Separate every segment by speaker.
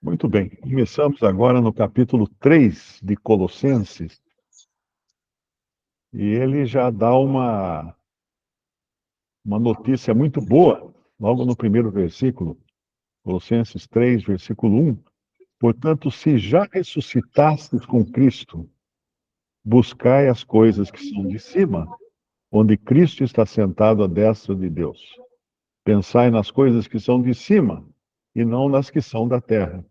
Speaker 1: Muito bem, começamos agora no capítulo 3 de Colossenses, e ele já dá uma notícia muito boa, logo no primeiro versículo, Colossenses 3, versículo 1. Portanto, se já ressuscitastes com Cristo, buscai as coisas que são de cima, onde Cristo está sentado à destra de Deus. Pensai nas coisas que são de cima, e não nas que são da terra.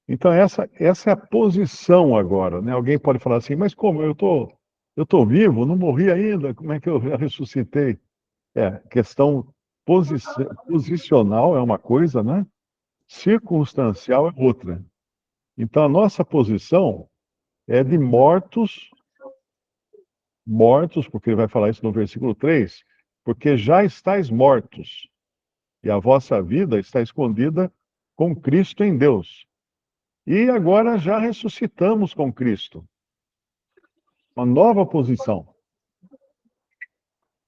Speaker 1: Então, essa é a posição agora, né? Alguém pode falar assim, mas como? Eu tô vivo, não morri ainda, como é que eu ressuscitei? Questão posicional é uma coisa, né? Circunstancial é outra. Então, a nossa posição é de mortos, porque ele vai falar isso no versículo 3, porque já estáis mortos, e a vossa vida está escondida com Cristo em Deus. E agora já ressuscitamos com Cristo. Uma nova posição.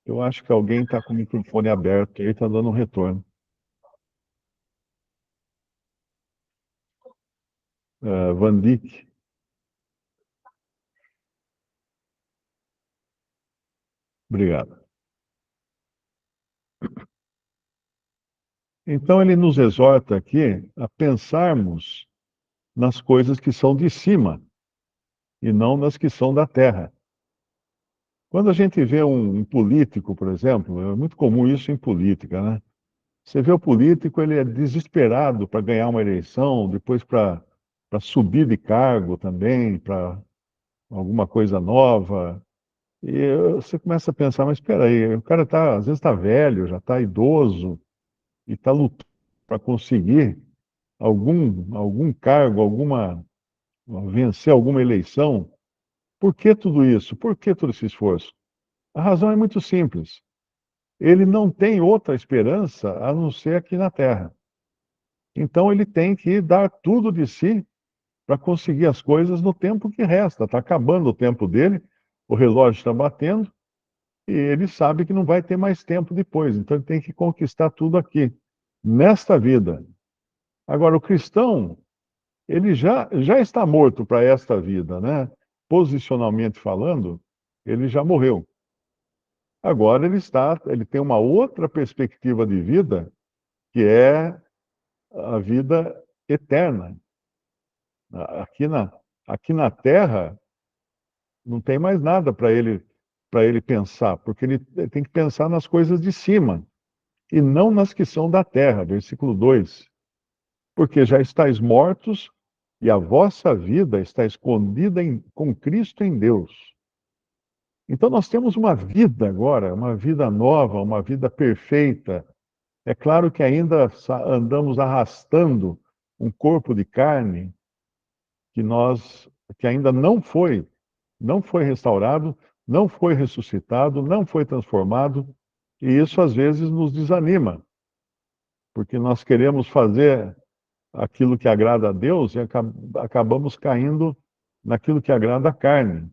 Speaker 1: Eu acho que alguém está com o microfone aberto e está dando um retorno. Van Dijk. Obrigado. Então, ele nos exorta aqui a pensarmos nas coisas que são de cima e não nas que são da terra. Quando a gente vê um político, por exemplo, é muito comum isso em política, né? Você vê o político, ele é desesperado para ganhar uma eleição, depois para subir de cargo também, para alguma coisa nova. E você começa a pensar, mas espera aí, o cara às vezes está velho, já está idoso, e está lutando para conseguir algum cargo, vencer alguma eleição. Por que tudo isso? Por que todo esse esforço? A razão é muito simples. Ele não tem outra esperança a não ser aqui na Terra. Então ele tem que dar tudo de si para conseguir as coisas no tempo que resta. Está acabando o tempo dele, o relógio está batendo, e ele sabe que não vai ter mais tempo depois. Então ele tem que conquistar tudo aqui, nesta vida. Agora, o cristão, ele já está morto para esta vida, né? Posicionalmente falando, ele já morreu. Agora ele tem uma outra perspectiva de vida, que é a vida eterna. Aqui na Terra não tem mais nada para ele pensar, porque ele tem que pensar nas coisas de cima e não nas que são da terra, versículo 2. Porque já estáis mortos e a vossa vida está escondida com Cristo em Deus. Então nós temos uma vida agora, uma vida nova, uma vida perfeita. É claro que ainda andamos arrastando um corpo de carne que ainda não foi restaurado, não foi ressuscitado, não foi transformado, e isso às vezes nos desanima, porque nós queremos fazer aquilo que agrada a Deus e acabamos caindo naquilo que agrada a carne.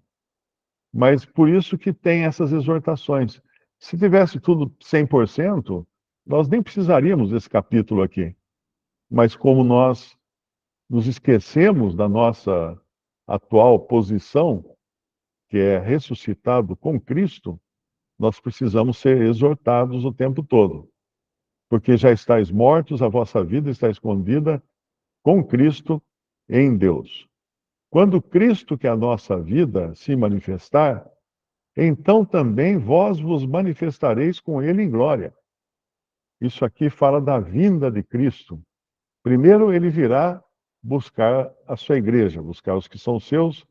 Speaker 1: Mas por isso que tem essas exortações. Se tivesse tudo 100%, nós nem precisaríamos desse capítulo aqui. Mas como nós nos esquecemos da nossa atual posição, que é ressuscitado com Cristo, nós precisamos ser exortados o tempo todo. Porque já estáis mortos, a vossa vida está escondida com Cristo em Deus. Quando Cristo, que é a nossa vida, se manifestar, então também vós vos manifestareis com ele em glória. Isso aqui fala da vinda de Cristo. Primeiro ele virá buscar a sua igreja, buscar os que são seus,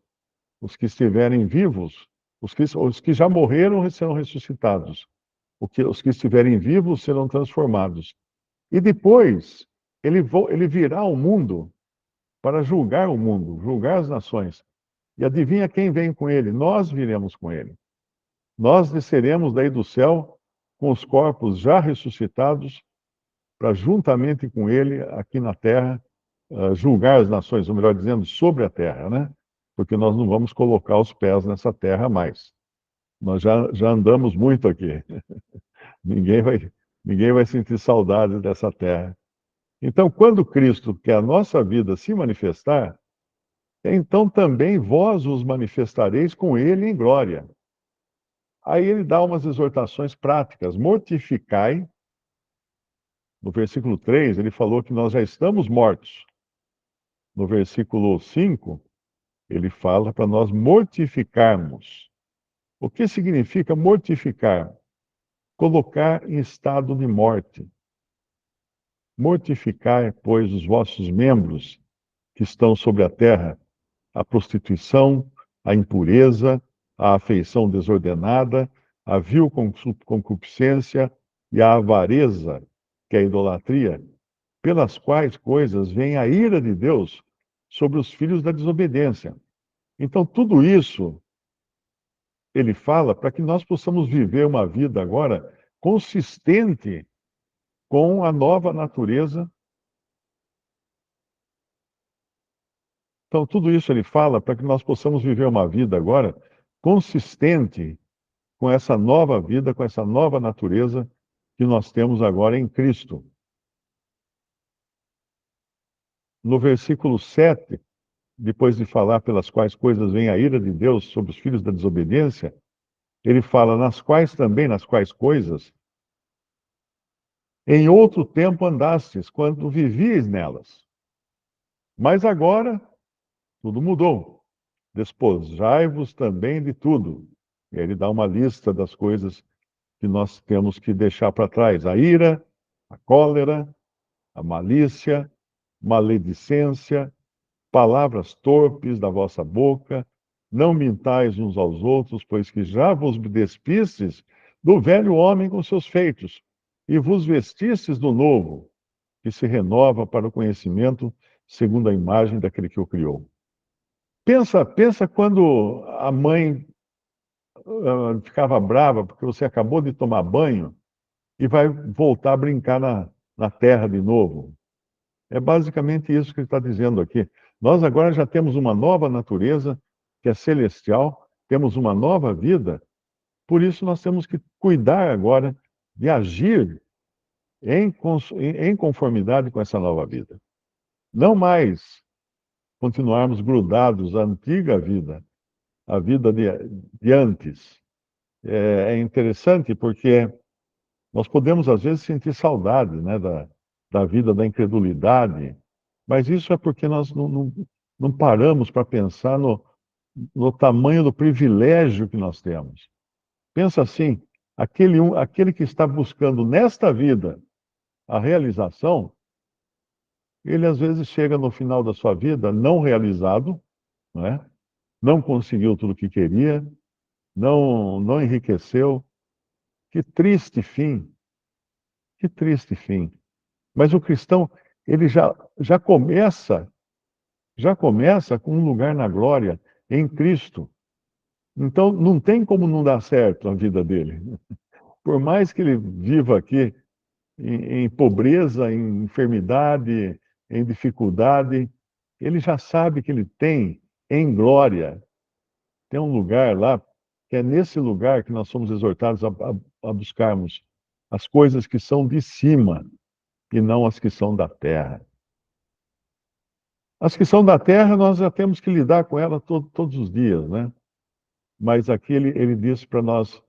Speaker 1: os que estiverem vivos, os que já morreram serão ressuscitados. Os que estiverem vivos serão transformados. E depois ele virá ao mundo para julgar o mundo, julgar as nações. E adivinha quem vem com ele? Nós viremos com ele. Nós desceremos daí do céu com os corpos já ressuscitados para, juntamente com ele, aqui na terra, julgar as nações, ou melhor dizendo, sobre a terra, né? Porque nós não vamos colocar os pés nessa terra mais. Nós já andamos muito aqui. Ninguém vai, ninguém vai sentir saudade dessa terra. Então, quando Cristo, que é a nossa vida, se manifestar, então também vós os manifestareis com ele em glória. Aí ele dá umas exortações práticas. Mortificai, no versículo 3, ele falou que nós já estamos mortos. No versículo 5, ele fala para nós mortificarmos. O que significa mortificar? Colocar em estado de morte. Mortificai, pois, os vossos membros que estão sobre a terra, a prostituição, a impureza, a afeição desordenada, a vil concupiscência e a avareza, que é a idolatria, pelas quais coisas vem a ira de Deus sobre os filhos da desobediência. Então, tudo isso ele fala para que nós possamos viver uma vida agora consistente com a nova natureza. Então, tudo isso ele fala para que nós possamos viver uma vida agora consistente com essa nova vida, com essa nova natureza que nós temos agora em Cristo. No versículo 7, depois de falar pelas quais coisas vem a ira de Deus sobre os filhos da desobediência, ele fala nas quais coisas, em outro tempo andastes, quando vivíeis nelas. Mas agora, tudo mudou. Despojai-vos também de tudo. E aí ele dá uma lista das coisas que nós temos que deixar para trás: a ira, a cólera, a malícia, maledicência, palavras torpes da vossa boca. Não mintais uns aos outros, pois que já vos despistes do velho homem com seus feitos, e vos vestistes do novo, que se renova para o conhecimento segundo a imagem daquele que o criou. Pensa quando a mãe ficava brava porque você acabou de tomar banho e vai voltar a brincar na terra de novo. É basicamente isso que ele está dizendo aqui. Nós agora já temos uma nova natureza, que é celestial, temos uma nova vida, por isso nós temos que cuidar agora de agir em conformidade com essa nova vida. Não mais continuarmos grudados à antiga vida, à vida de antes. É interessante porque nós podemos, às vezes, sentir saudade, né, da vida da incredulidade, mas isso é porque nós não paramos para pensar no tamanho do privilégio que nós temos. Pensa assim, aquele que está buscando nesta vida a realização, ele às vezes chega no final da sua vida não realizado, não é? Não conseguiu tudo o que queria, não enriqueceu. Que triste fim, que triste fim. Mas o cristão, ele já começa com um lugar na glória em Cristo. Então, não tem como não dar certo a vida dele. Por mais que ele viva aqui em pobreza, em enfermidade, em dificuldade, ele já sabe que ele tem em glória, tem um lugar lá, que é nesse lugar que nós somos exortados a buscarmos as coisas que são de cima e não as que são da terra. As que são da terra, nós já temos que lidar com elas todos os dias, né? Mas aqui ele diz para nós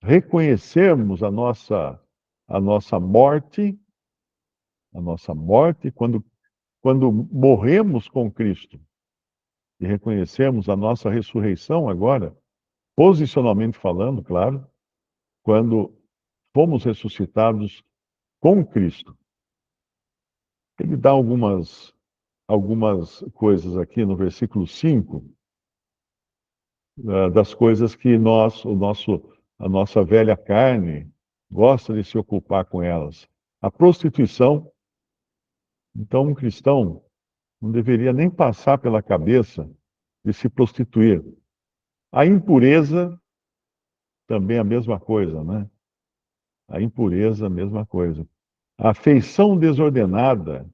Speaker 1: reconhecermos a nossa morte, quando morremos com Cristo, e reconhecermos a nossa ressurreição agora, posicionalmente falando, claro, quando fomos ressuscitados com Cristo. Ele dá algumas coisas aqui no versículo 5, das coisas que a nossa velha carne gosta de se ocupar com elas. A prostituição, então um cristão não deveria nem passar pela cabeça de se prostituir. A impureza, também a mesma coisa, né? A impureza, a mesma coisa. A afeição desordenada.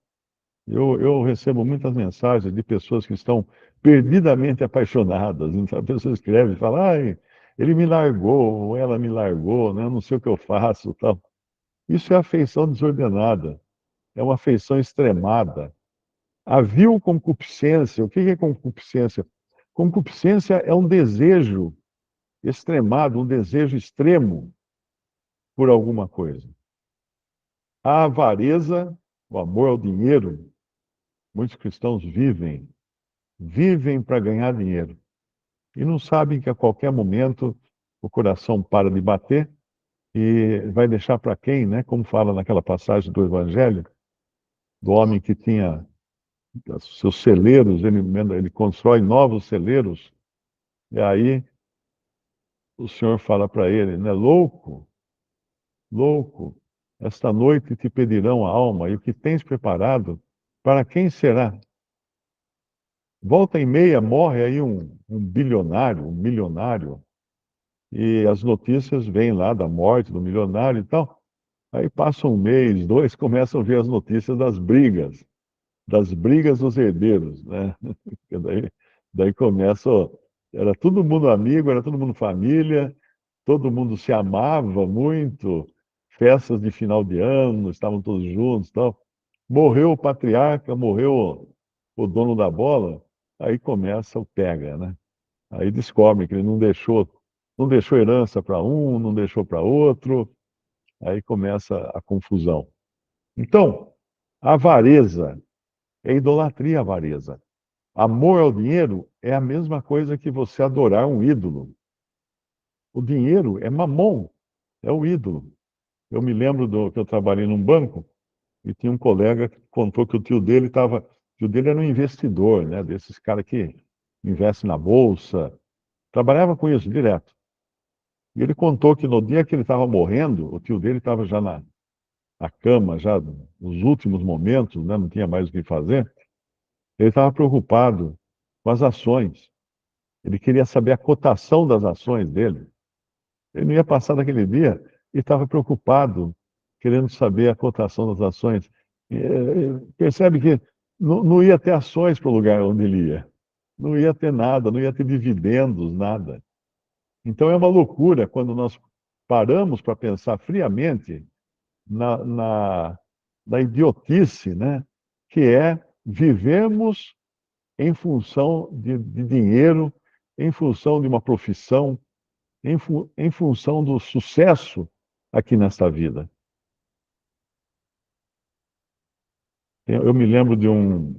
Speaker 1: Eu recebo muitas mensagens de pessoas que estão perdidamente apaixonadas. Então a pessoa escreve e fala, ai, ele me largou, ou ela me largou, né? Eu não sei o que eu faço, tal. Isso é afeição desordenada, é uma afeição extremada. A vil concupiscência, o que é concupiscência? Concupiscência é um desejo extremado, um desejo extremo por alguma coisa. A avareza, o amor ao dinheiro, muitos cristãos vivem para ganhar dinheiro. E não sabem que a qualquer momento o coração para de bater e vai deixar para quem, né? Como fala naquela passagem do Evangelho, do homem que tinha seus celeiros, ele constrói novos celeiros, e aí o Senhor fala para ele, né? Louco, louco, esta noite te pedirão a alma, e o que tens preparado, para quem será? Volta e meia morre aí um bilionário, um milionário, e as notícias vêm lá da morte do milionário e tal. Aí passa um mês, dois, começam a ver as notícias das brigas dos herdeiros, né? Daí começa, ó, era todo mundo amigo, era todo mundo família, todo mundo se amava muito, festas de final de ano, estavam todos juntos, e tal. Morreu o patriarca, morreu o dono da bola, aí começa o pega, né? Aí descobre que ele não deixou herança para um, não deixou para outro, aí começa a confusão. Então, a avareza é idolatria, a avareza. Amor ao dinheiro é a mesma coisa que você adorar um ídolo. O dinheiro é mamon, é o ídolo. Eu me lembro que eu trabalhei num banco e tinha um colega que contou que o tio dele era um investidor, né, desses caras que investem na bolsa, trabalhava com isso direto. E ele contou que no dia que ele estava morrendo, o tio dele estava já na cama, já nos últimos momentos, né, não tinha mais o que fazer. Ele estava preocupado com as ações. Ele queria saber a cotação das ações dele. Ele não ia passar daquele dia e estava preocupado, querendo saber a cotação das ações. Percebe que não ia ter ações para o lugar onde ele ia. Não ia ter nada, não ia ter dividendos, nada. Então é uma loucura quando nós paramos para pensar friamente na, na, na idiotice, né? Que é vivemos em função de dinheiro, em função de uma profissão, em função do sucesso aqui nesta vida. Eu me lembro de uma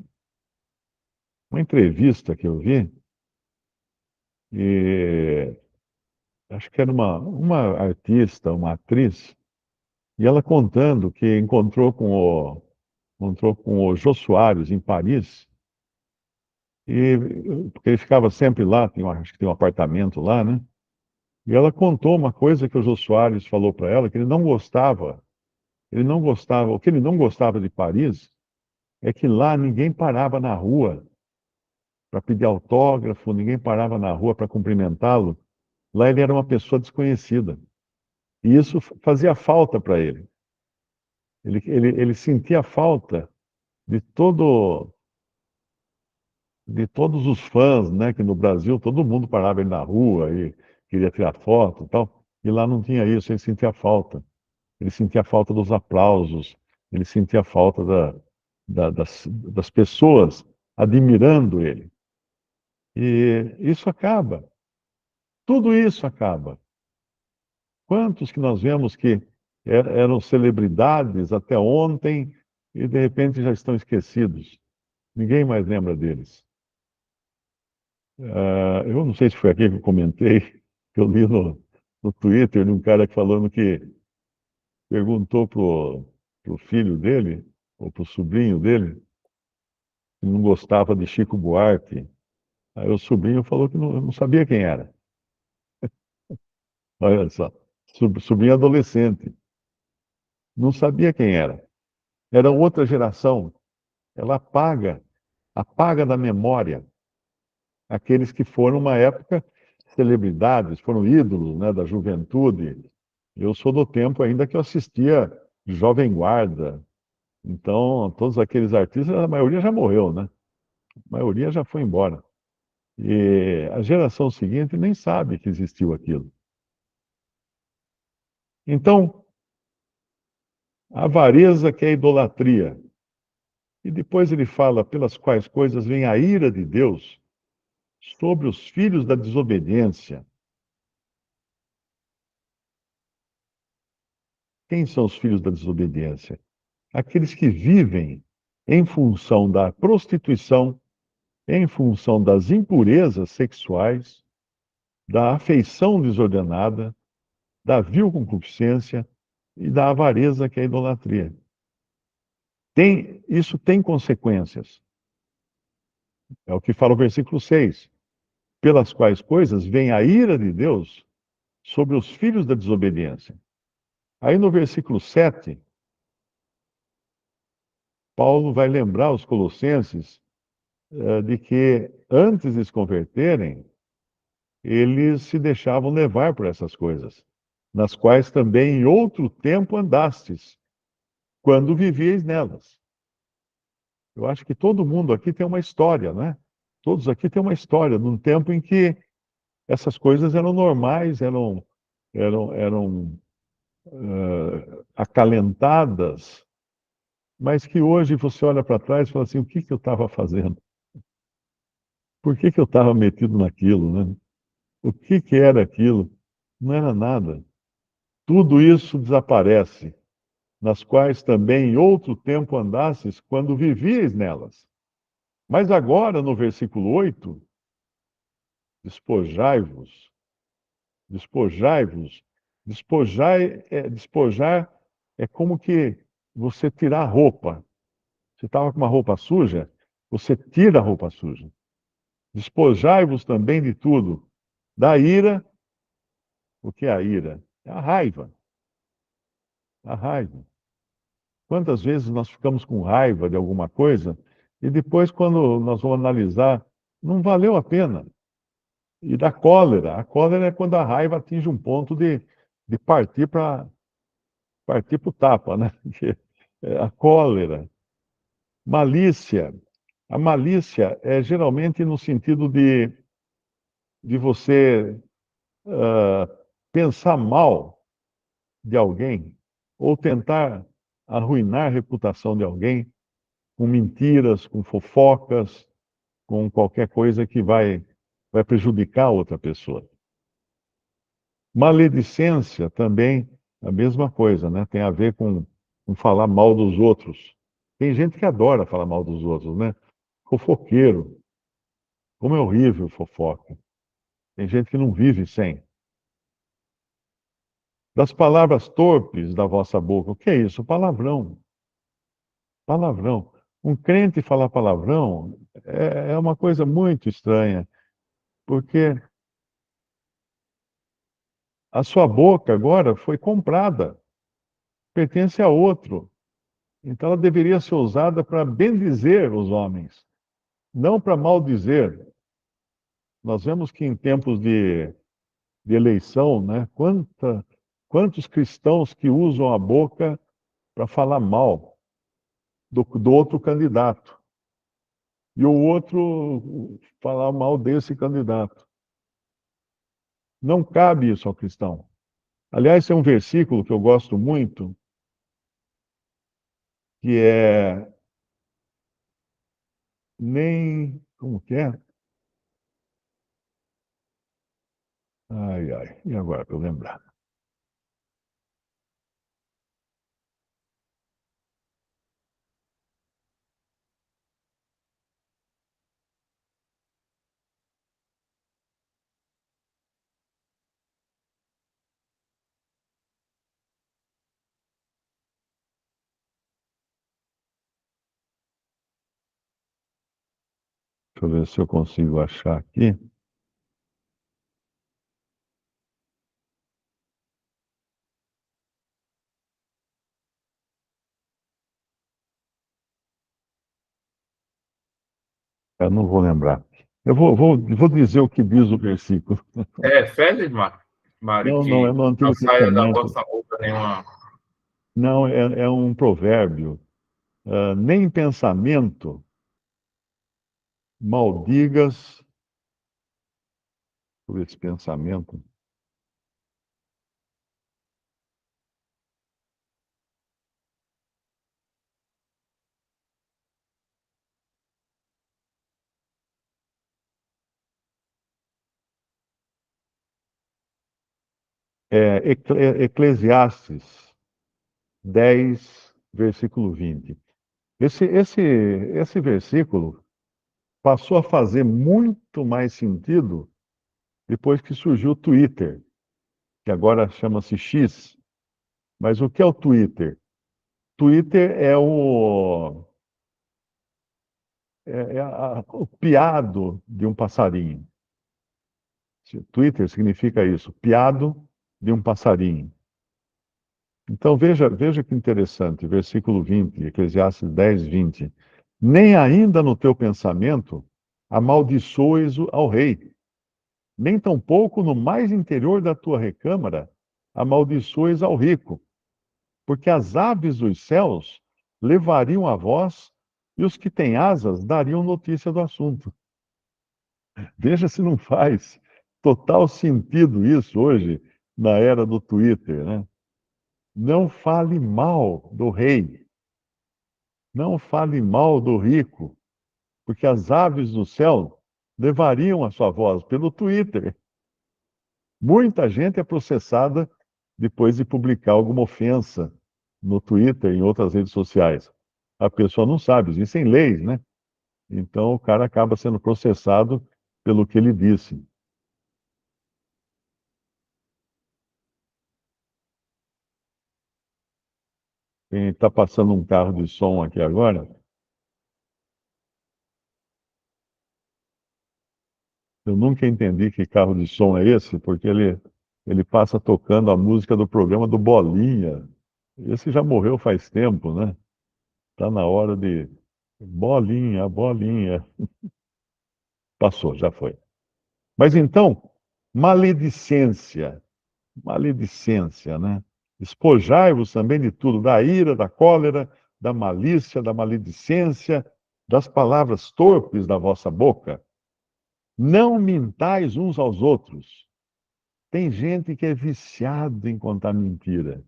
Speaker 1: entrevista que eu vi, e acho que era uma artista, uma atriz, e ela contando que encontrou com o Jô Soares em Paris, porque ele ficava sempre lá, acho que tem um apartamento lá, né? E ela contou uma coisa que o Jô Soares falou para ela, que ele não gostava, o que ele não gostava de Paris é que lá ninguém parava na rua para pedir autógrafo, ninguém parava na rua para cumprimentá-lo. Lá ele era uma pessoa desconhecida. E isso fazia falta para ele. Ele sentia falta de de todos os fãs, né? Que no Brasil todo mundo parava ele na rua e queria tirar foto e tal. E lá não tinha isso, ele sentia falta. Ele sentia falta dos aplausos, ele sentia falta das pessoas admirando ele. E isso acaba, tudo isso acaba. Quantos que nós vemos que eram celebridades até ontem e de repente já estão esquecidos? Ninguém mais lembra deles. Eu não sei se foi aqui que eu comentei, que eu li no Twitter de um cara falando que perguntou pro filho dele, ou pro sobrinho dele, que não gostava de Chico Buarque. Aí o sobrinho falou que não sabia quem era. Olha só, sobrinho adolescente, não sabia quem era. Era outra geração. Ela apaga da memória aqueles que foram, uma época, celebridades, foram ídolos, né, da juventude. Eu sou do tempo ainda que eu assistia Jovem Guarda. Então, todos aqueles artistas, a maioria já morreu, né? A maioria já foi embora. E a geração seguinte nem sabe que existiu aquilo. Então, A avareza, que é a idolatria. E depois ele fala, pelas quais coisas vem a ira de Deus sobre os filhos da desobediência. Quem são os filhos da desobediência? Aqueles que vivem em função da prostituição, em função das impurezas sexuais, da afeição desordenada, da vil concupiscência e da avareza, que é a idolatria. Isso tem consequências. É o que fala o versículo 6. Pelas quais coisas vem a ira de Deus sobre os filhos da desobediência. Aí no versículo 7, Paulo vai lembrar os colossenses de que antes de se converterem, eles se deixavam levar por essas coisas, nas quais também em outro tempo andastes, quando vivieis nelas. Eu acho que todo mundo aqui tem uma história, né? Todos aqui têm uma história, num tempo em que essas coisas eram normais, eram acalentadas, mas que hoje você olha para trás e fala assim, o que que eu estava fazendo? Por que que eu estava metido naquilo, né? O que que era aquilo? Não era nada. Tudo isso desaparece, nas quais também em outro tempo andastes, quando vivíeis nelas. Mas agora, no versículo 8, despojai-vos, despojai-vos. Despojar é como que você tirar a roupa. Você estava com uma roupa suja, você tira a roupa suja. Despojai-vos também de tudo. Da ira, o que é a ira? É a raiva. A raiva. Quantas vezes nós ficamos com raiva de alguma coisa e depois, quando nós vamos analisar, não valeu a pena. E da cólera. A cólera é quando a raiva atinge um ponto de partir para o tapa, né? A cólera. Malícia. A malícia é geralmente no sentido de você pensar mal de alguém ou tentar arruinar a reputação de alguém com mentiras, com fofocas, com qualquer coisa que vai prejudicar a outra pessoa. Maledicência também, a mesma coisa, né? Tem a ver com falar mal dos outros. Tem gente que adora falar mal dos outros, né? Fofoqueiro. Como é horrível fofoca. Tem gente que não vive sem. Das palavras torpes da vossa boca. O que é isso? Palavrão. Palavrão. Um crente falar palavrão é uma coisa muito estranha, porque a sua boca agora foi comprada, pertence a outro. Então ela deveria ser usada para bendizer os homens, não para maldizer. Nós vemos que em tempos de eleição, né, quantos cristãos que usam a boca para falar mal do outro candidato. E o outro falar mal desse candidato. Não cabe isso ao cristão. Aliás, é um versículo que eu gosto muito, que é nem. Como que é? Ai, ai. E agora, para eu lembrar? Deixa eu ver se eu consigo achar aqui. Eu não vou lembrar. Eu vou dizer o que diz o versículo.
Speaker 2: Fezes, Mário,
Speaker 1: Não, não, é
Speaker 2: que
Speaker 1: no
Speaker 2: não
Speaker 1: Antigo
Speaker 2: saia da
Speaker 1: Testamento.
Speaker 2: vossa boca nenhuma.
Speaker 1: Não, é um provérbio. Nem pensamento maldigas. Deixa eu ver esse pensamento. Eclesiastes 10, versículo 20. Esse versículo passou a fazer muito mais sentido depois que surgiu o Twitter, que agora chama-se X. Mas o que é o Twitter? Twitter o piado de um passarinho. Twitter significa isso, piado de um passarinho. Então veja que interessante, versículo 20, Eclesiastes 10, 20. Nem ainda no teu pensamento amaldiçoes ao rei, nem tampouco no mais interior da tua recâmara amaldiçoes ao rico, porque as aves dos céus levariam a voz e os que têm asas dariam notícia do assunto. Veja se não faz total sentido isso hoje, na era do Twitter, né? Não fale mal do rei, não fale mal do rico, porque as aves do céu levariam a sua voz pelo Twitter. Muita gente é processada depois de publicar alguma ofensa no Twitter, em outras redes sociais. A pessoa não sabe, existem leis, né? Então o cara acaba sendo processado pelo que ele disse. Está passando um carro de som aqui agora. Eu nunca entendi que carro de som é esse, porque ele passa tocando a música do programa do Bolinha. Esse já morreu faz tempo, né? Está na hora de Bolinha, Bolinha. Passou, já foi. Mas então, maledicência, maledicência, né? Despojai-vos também de tudo, da ira, da cólera, da malícia, da maledicência, das palavras torpes da vossa boca. Não mintais uns aos outros. Tem gente que é viciado em contar mentira.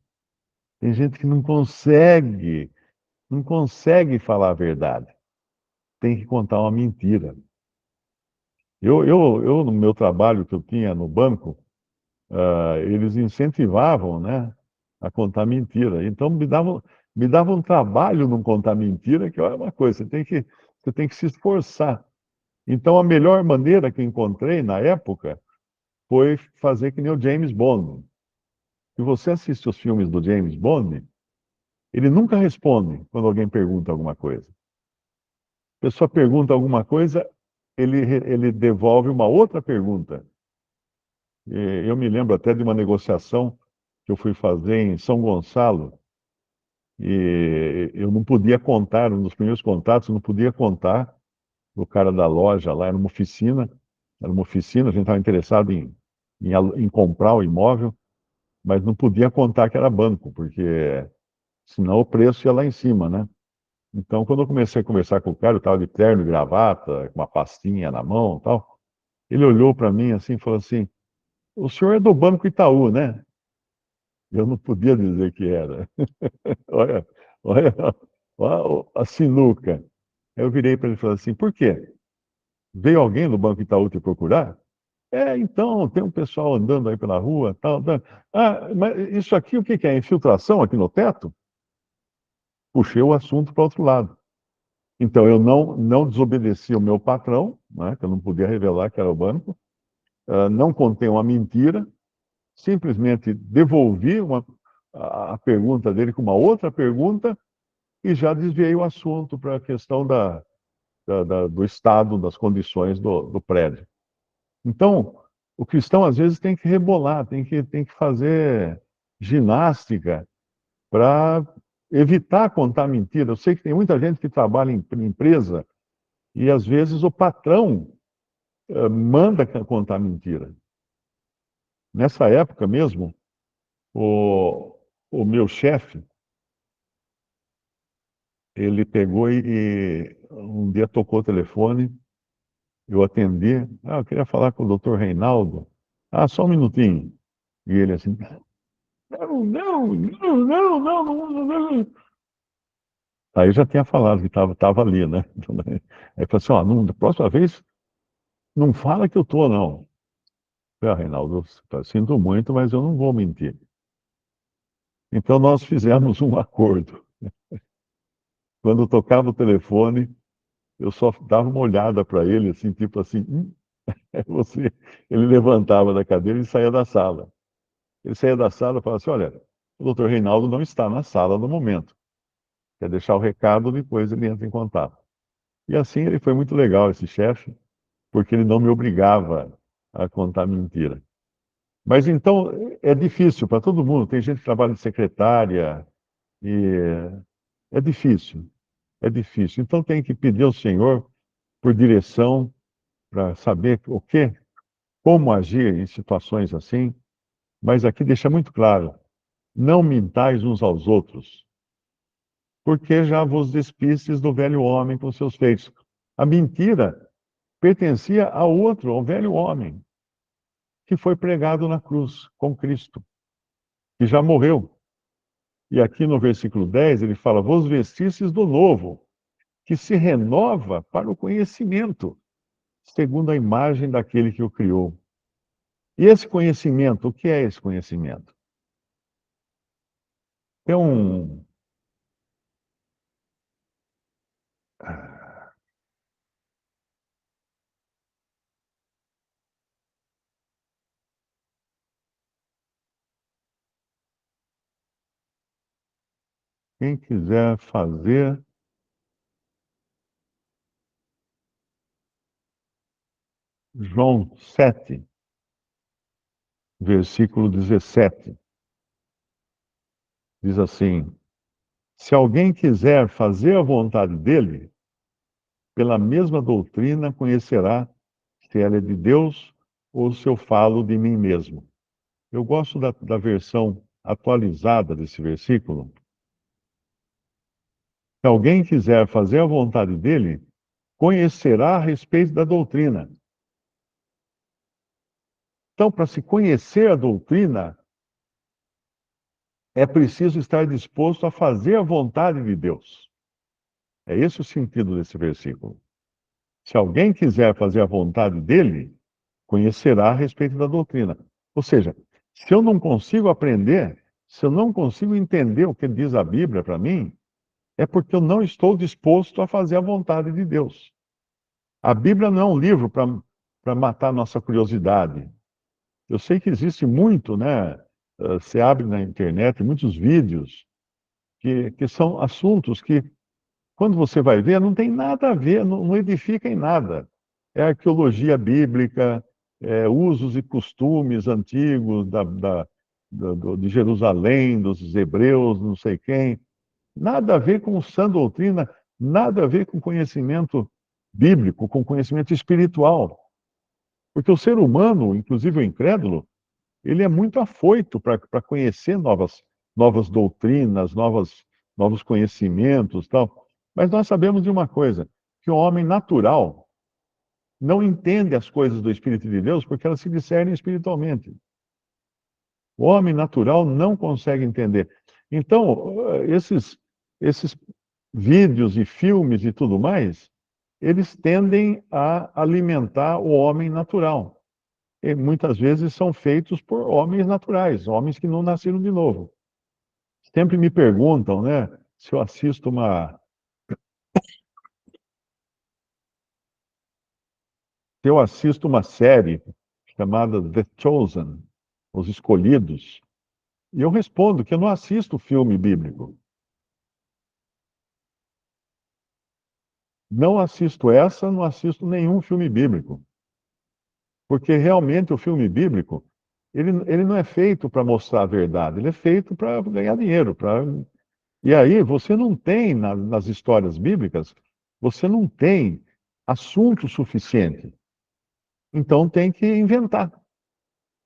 Speaker 1: Tem gente que não consegue falar a verdade. Tem que contar uma mentira. No meu trabalho que eu tinha no banco, eles incentivavam, né, a contar mentira. Então me dava um trabalho não contar mentira, que olha uma coisa, você tem que se esforçar. Então a melhor maneira que eu encontrei na época foi fazer que nem o James Bond. Se você assiste os filmes do James Bond, ele nunca responde quando alguém pergunta alguma coisa. A pessoa pergunta alguma coisa, ele devolve uma outra pergunta. Eu me lembro até de uma negociação que eu fui fazer em São Gonçalo, e eu não podia contar, um dos primeiros contatos, eu não podia contar o cara da loja lá, era uma oficina, a gente estava interessado em comprar o imóvel, mas não podia contar que era banco, porque senão o preço ia lá em cima, né? Então, quando eu comecei a conversar com o cara, eu estava de terno e gravata, com uma pastinha na mão e tal, ele olhou para mim assim e falou assim, o senhor é do Banco Itaú, né? Eu não podia dizer que era. Olha, olha, olha a sinuca. Eu virei para ele e falei assim: por quê? Veio alguém do Banco Itaú te procurar? Então, tem um pessoal andando aí pela rua, tal, tal. Ah, mas isso aqui o que que é? Infiltração aqui no teto? Puxei o assunto para outro lado. Então, eu não desobedeci o meu patrão, né, que eu não podia revelar que era o banco, não contei uma mentira, simplesmente devolvi a pergunta dele com uma outra pergunta e já desviei o assunto para a questão do estado, das condições do prédio. Então, o cristão às vezes tem que rebolar, tem que fazer ginástica para evitar contar mentira. Eu sei que tem muita gente que trabalha em empresa e às vezes o patrão manda contar mentira. Nessa época mesmo, o meu chefe, ele pegou e um dia tocou o telefone. Eu atendi. Eu queria falar com o doutor Reinaldo. Só um minutinho. E ele assim, não, não, não, não, não, não, não. Aí eu já tinha falado que estava ali, né? Aí ele falou assim, da próxima vez, não fala que eu tô, não. falei, Reinaldo, eu sinto muito, mas eu não vou mentir. Então nós fizemos um acordo. Quando tocava o telefone, eu só dava uma olhada para ele, assim, tipo assim, é você. Ele levantava da cadeira e saía da sala. Ele saía da sala e falava assim, olha, o doutor Reinaldo não está na sala no momento. Quer deixar o recado, depois ele entra em contato. E assim ele foi muito legal, esse chefe, porque ele não me obrigava a contar mentira. Mas então é difícil para todo mundo. Tem gente que trabalha de secretária e é difícil, é difícil. Então tem que pedir ao Senhor por direção para saber o que, como agir em situações assim. Mas aqui deixa muito claro: não mintais uns aos outros, porque já vos despistes do velho homem com seus feitos. A mentira pertencia ao outro, ao velho homem, que foi pregado na cruz com Cristo, que já morreu. E aqui no versículo 10 ele fala: vos vestistes do novo, que se renova para o conhecimento, segundo a imagem daquele que o criou. E esse conhecimento, o que é esse conhecimento? É um. Quem quiser fazer, João 7, versículo 17, diz assim: se alguém quiser fazer a vontade dele, pela mesma doutrina conhecerá se ela é de Deus ou se eu falo de mim mesmo. Eu gosto da versão atualizada desse versículo. Se alguém quiser fazer a vontade dele, conhecerá a respeito da doutrina. Então, para se conhecer a doutrina, é preciso estar disposto a fazer a vontade de Deus. É esse o sentido desse versículo. Se alguém quiser fazer a vontade dele, conhecerá a respeito da doutrina. Ou seja, se eu não consigo aprender, se eu não consigo entender o que diz a Bíblia para mim, é porque eu não estou disposto a fazer a vontade de Deus. A Bíblia não é um livro para matar nossa curiosidade. Eu sei que existe muito, né? Você abre na internet muitos vídeos que são assuntos que, quando você vai ver, não tem nada a ver, não edifica em nada. É arqueologia bíblica, é usos e costumes antigos de Jerusalém, dos hebreus, não sei quem. Nada a ver com sã doutrina, nada a ver com conhecimento bíblico, com conhecimento espiritual. Porque o ser humano, inclusive o incrédulo, ele é muito afoito para conhecer novas doutrinas, novos conhecimentos, tal. Mas nós sabemos de uma coisa, que o homem natural não entende as coisas do Espírito de Deus porque elas se discernem espiritualmente. O homem natural não consegue entender. Então, esses vídeos e filmes e tudo mais, eles tendem a alimentar o homem natural. E muitas vezes são feitos por homens naturais, homens que não nasceram de novo. Sempre me perguntam, né, se eu assisto uma série chamada The Chosen, Os Escolhidos, e eu respondo que eu não assisto filme bíblico. Não assisto essa, não assisto nenhum filme bíblico. Porque realmente o filme bíblico, ele não é feito para mostrar a verdade, ele é feito para ganhar dinheiro. E aí você não tem, nas histórias bíblicas, você não tem assunto suficiente. Então tem que inventar.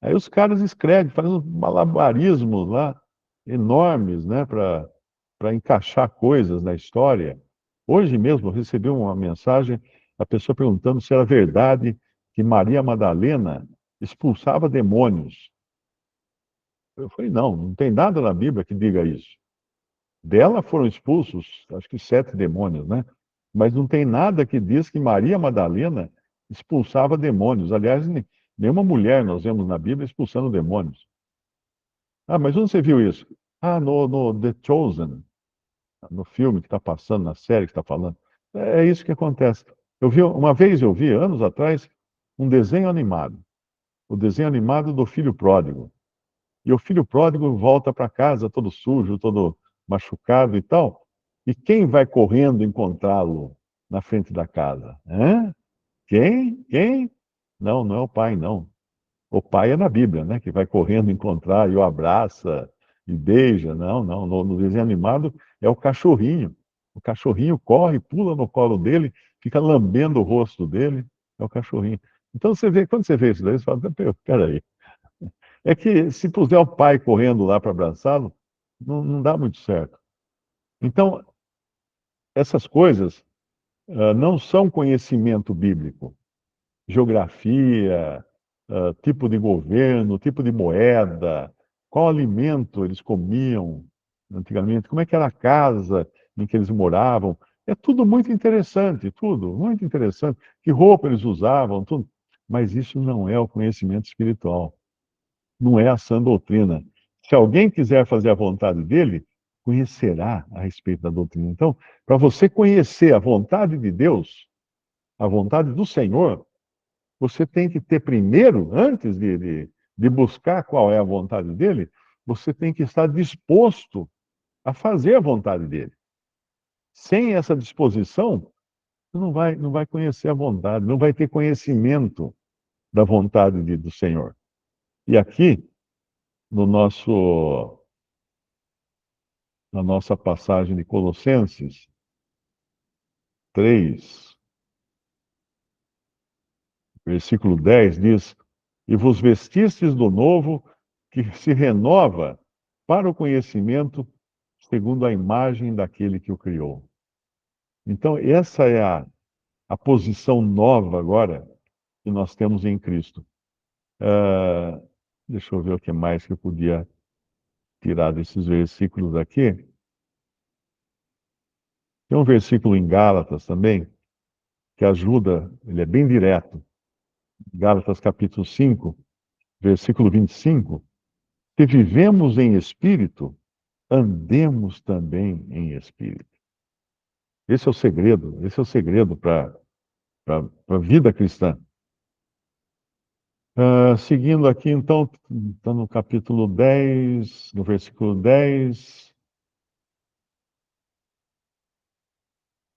Speaker 1: Aí os caras escrevem, fazem uns malabarismos lá, enormes, né, para encaixar coisas na história. Hoje mesmo eu recebi uma mensagem, a pessoa perguntando se era verdade que Maria Madalena expulsava demônios. Eu falei, não, não tem nada na Bíblia que diga isso. Dela foram expulsos, acho que 7 demônios, né? Mas não tem nada que diz que Maria Madalena expulsava demônios. Aliás, Nenhuma mulher nós vemos na Bíblia expulsando demônios. Ah, mas onde você viu isso? Ah, no The Chosen, no filme que está passando, na série que está falando. É isso que acontece. Uma vez eu vi, anos atrás, um desenho animado. O desenho animado do filho pródigo. E o filho pródigo volta para casa todo sujo, todo machucado e tal. E quem vai correndo encontrá-lo na frente da casa? Hã? Quem? Quem? Não, não é o pai, não. O pai é na Bíblia, né? Que vai correndo encontrar e o abraça e beija. Não, não. No desenho animado é o cachorrinho. O cachorrinho corre, pula no colo dele, fica lambendo o rosto dele. É o cachorrinho. Então você vê, quando você vê isso daí, você fala, peraí. É que se puser o pai correndo lá para abraçá-lo, não dá muito certo. Então, essas coisas não são conhecimento bíblico. Geografia, tipo de governo, tipo de moeda, qual alimento eles comiam antigamente, como é que era a casa em que eles moravam. É tudo muito interessante, tudo muito interessante. Que roupa eles usavam, tudo. Mas isso não é o conhecimento espiritual. Não é a sã doutrina. Se alguém quiser fazer a vontade dele, conhecerá a respeito da doutrina. Então, para você conhecer a vontade de Deus, a vontade do Senhor, você tem que ter primeiro, antes de buscar qual é a vontade dele, você tem que estar disposto a fazer a vontade dele. Sem essa disposição, você não vai conhecer a vontade, não vai ter conhecimento da vontade do Senhor. E aqui, no nosso na nossa passagem de Colossenses 3, versículo 10, diz: E vos vestistes do novo, que se renova para o conhecimento segundo a imagem daquele que o criou. Então, essa é a posição nova agora que nós temos em Cristo. Ah, deixa eu ver o que mais que eu podia tirar desses versículos aqui. Tem um versículo em Gálatas também, que ajuda, ele é bem direto. Gálatas capítulo 5, versículo 25. Se vivemos em espírito, andemos também em espírito. Esse é o segredo para a vida cristã. Seguindo aqui, então, está no capítulo 10, no versículo 10,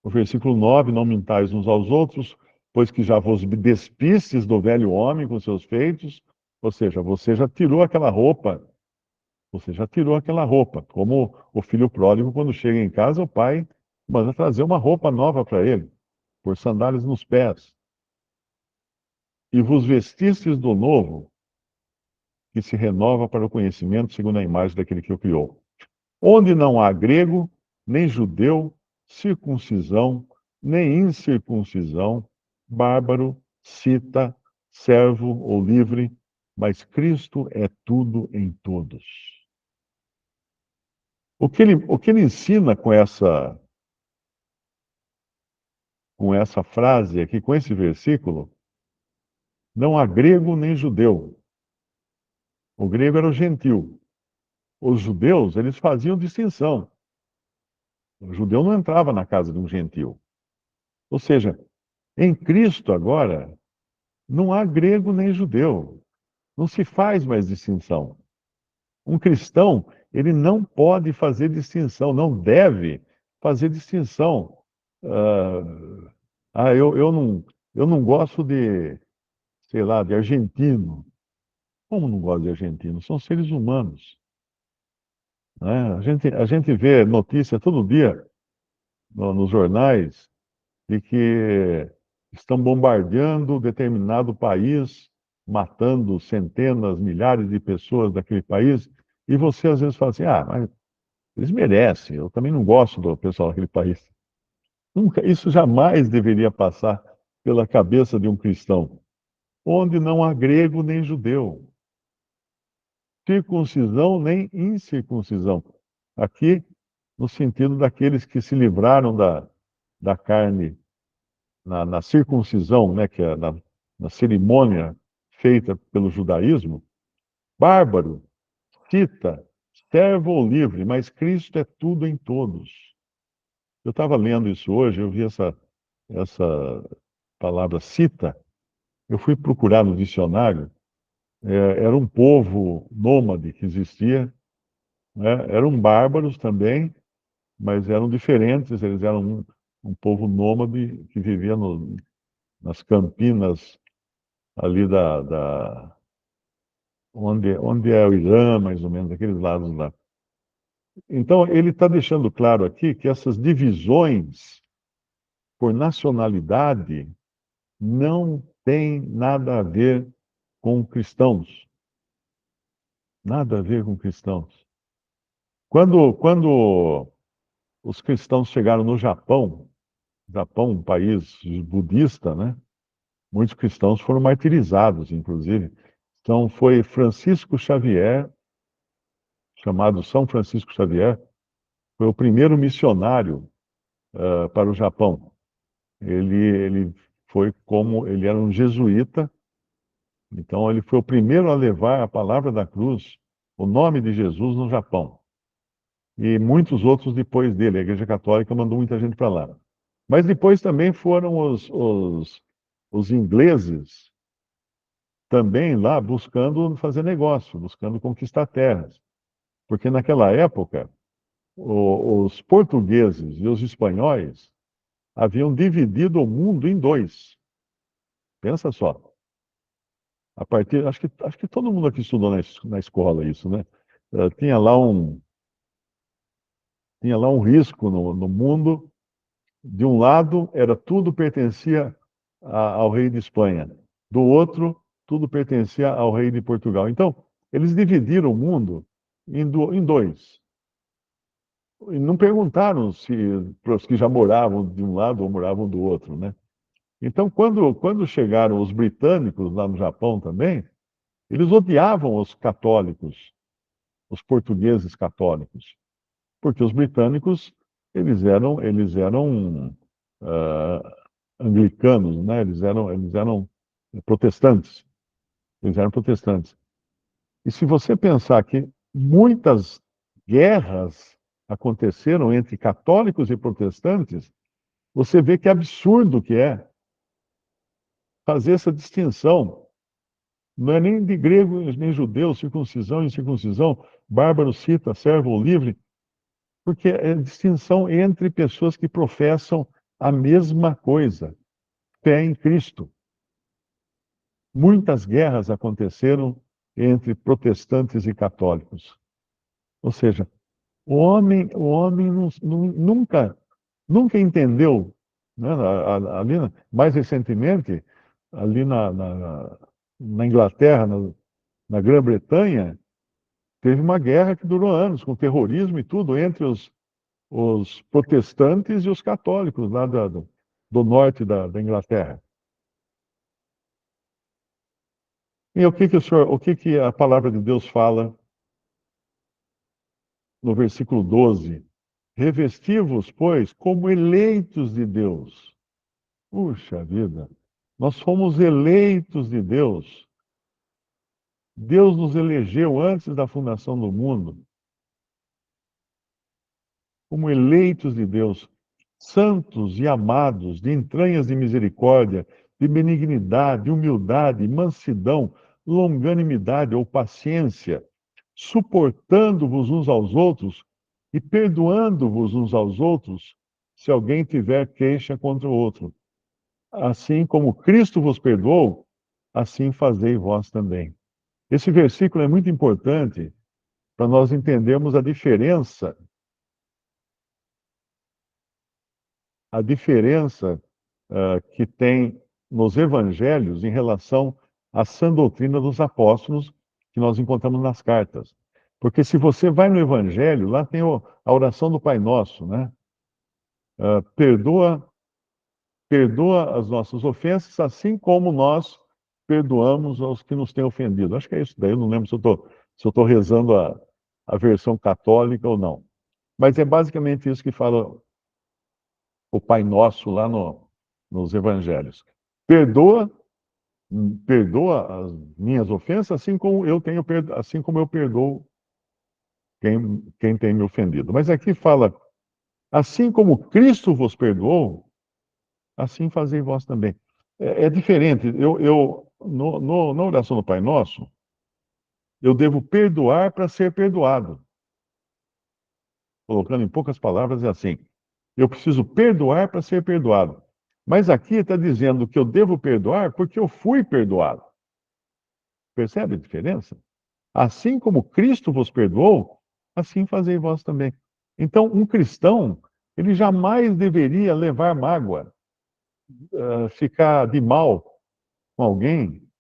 Speaker 1: o versículo 9, não mintais uns aos outros, pois que já vos despistes do velho homem com seus feitos, ou seja, você já tirou aquela roupa, como o filho pródigo, quando chega em casa, o pai manda trazer uma roupa nova para ele, por sandálias nos pés. E vos vestistes do novo, que se renova para o conhecimento segundo a imagem daquele que o criou. Onde não há grego, nem judeu, circuncisão, nem incircuncisão, bárbaro, cita, servo ou livre, mas Cristo é tudo em todos. O que ele ensina com essa frase aqui, com esse versículo, não há grego nem judeu. O grego era o gentil. Os judeus, eles faziam distinção. O judeu não entrava na casa de um gentil. Ou seja, em Cristo agora, não há grego nem judeu. Não se faz mais distinção. Um cristão, ele não pode fazer distinção, não deve fazer distinção. Eu não gosto de, sei lá, de argentino. Como não gosto de argentino? São seres humanos, né? A gente vê notícia todo dia nos jornais de que estão bombardeando determinado país, matando centenas, milhares de pessoas daquele país, e você às vezes fala assim: mas eles merecem, eu também não gosto do pessoal daquele país. Nunca, isso jamais deveria passar pela cabeça de um cristão, onde não há grego nem judeu, circuncisão nem incircuncisão. Aqui, no sentido daqueles que se livraram da carne na circuncisão, né, que é na cerimônia feita pelo judaísmo, bárbaro, cita, servo ou livre, mas Cristo é tudo em todos. Eu estava lendo isso hoje, eu vi essa palavra cita, eu fui procurar no dicionário, era um povo nômade que existia, né? Eram bárbaros também, mas eram diferentes, eles eram um povo nômade que vivia nas campinas ali onde é o Irã, mais ou menos, aqueles lados lá. Então, ele está deixando claro aqui que essas divisões por nacionalidade não têm nada a ver com cristãos. Nada a ver com cristãos. Quando os cristãos chegaram no Japão, um país budista, né? Muitos cristãos foram martirizados, inclusive. Então, foi Francisco Xavier, chamado São Francisco Xavier, foi o primeiro missionário para o Japão. Ele ele era um jesuíta, então ele foi o primeiro a levar a palavra da cruz, o nome de Jesus no Japão. E muitos outros depois dele. A Igreja Católica mandou muita gente para lá. Mas depois também foram os ingleses também lá buscando fazer negócio, buscando conquistar terras. Porque naquela época, os portugueses e os espanhóis haviam dividido o mundo em dois. Pensa só. Acho que todo mundo aqui estudou na escola isso, né? Eh, Tinha lá um, tinha lá um risco no mundo. De um lado, era tudo pertencia ao rei de Espanha. Do outro, tudo pertencia ao rei de Portugal. Então, eles dividiram o mundo em dois. E não perguntaram se para os que já moravam de um lado ou moravam do outro, né? Então, quando chegaram os britânicos lá no Japão também, eles odiavam os católicos, os portugueses católicos, porque os britânicos eles eram anglicanos, né? Eles eram protestantes, eles eram protestantes. E se você pensar que muitas guerras aconteceram entre católicos e protestantes, você vê que absurdo que é fazer essa distinção. Não é nem de grego nem judeu, circuncisão e incircuncisão, bárbaro, cita, servo ou livre, porque é distinção entre pessoas que professam a mesma coisa, fé em Cristo. Muitas guerras aconteceram entre protestantes e católicos. Ou seja, o homem nunca entendeu, né? Ali, mais recentemente, ali na Inglaterra, na Grã-Bretanha, teve uma guerra que durou anos, com terrorismo e tudo, entre os protestantes e os católicos lá do norte da Inglaterra. E o que a palavra de Deus fala no versículo 12? Revesti-vos, pois, como eleitos de Deus. Puxa vida, nós fomos eleitos de Deus. Deus nos elegeu antes da fundação do mundo, como eleitos de Deus, santos e amados, de entranhas de misericórdia, de benignidade, humildade, mansidão, longanimidade ou paciência, suportando-vos uns aos outros e perdoando-vos uns aos outros, se alguém tiver queixa contra o outro. Assim como Cristo vos perdoou, assim fazei vós também. Esse versículo é muito importante para nós entendermos a diferença que tem nos evangelhos em relação à sã doutrina dos apóstolos que nós encontramos nas cartas. Porque se você vai no evangelho, lá tem a oração do Pai Nosso, né? Perdoa, perdoa as nossas ofensas, assim como nós perdoamos aos que nos têm ofendido. Acho que é isso daí, eu não lembro se eu estou rezando a versão católica ou não. Mas é basicamente isso que fala o Pai Nosso lá nos Evangelhos. Perdoa perdoa as minhas ofensas, assim como eu perdoo quem tem me ofendido. Mas aqui fala, assim como Cristo vos perdoou, assim fazei vós também. É diferente. Na oração do Pai Nosso, eu devo perdoar para ser perdoado. Colocando em poucas palavras, é assim: eu preciso perdoar para ser perdoado. Mas aqui está dizendo que eu devo perdoar porque eu fui perdoado. Percebe a diferença? Assim como Cristo vos perdoou, assim fazei vós também. Então, um cristão, ele jamais deveria levar mágoa, ficar de mal com alguém,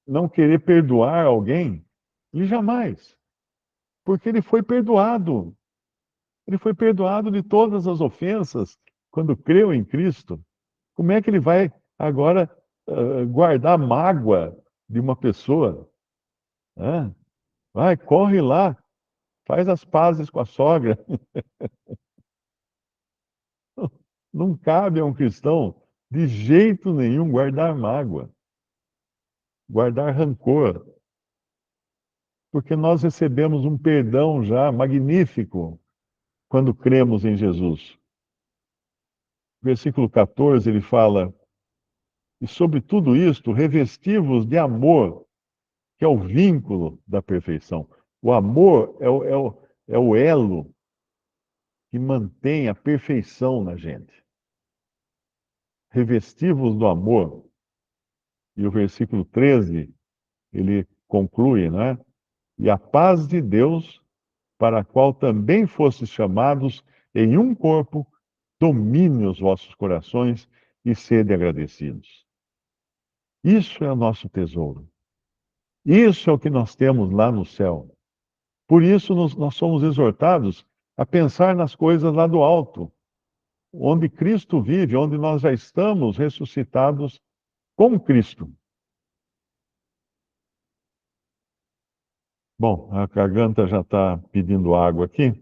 Speaker 1: não querer perdoar alguém. Ele jamais. Porque ele foi perdoado. Ele foi perdoado de todas as ofensas quando creu em Cristo. Como é que ele vai agora guardar mágoa de uma pessoa? Hã? Vai, corre lá, faz as pazes com a sogra. Não cabe a um cristão, de jeito nenhum, guardar mágoa, guardar rancor, porque nós recebemos um perdão já magnífico quando cremos em Jesus. Versículo 14, ele fala: e sobre tudo isto, revesti-vos de amor, que é o vínculo da perfeição. O amor é o elo que mantém a perfeição na gente. Revesti-vos do amor. E o versículo 13, ele conclui, né? E a paz de Deus, para a qual também fostes chamados em um corpo, domine os vossos corações e sede agradecidos. Isso é o nosso tesouro. Isso é o que nós temos lá no céu. Por isso, nós somos exortados a pensar nas coisas lá do alto, onde Cristo vive, onde nós já estamos ressuscitados com Cristo. Bom, a garganta já está pedindo água aqui.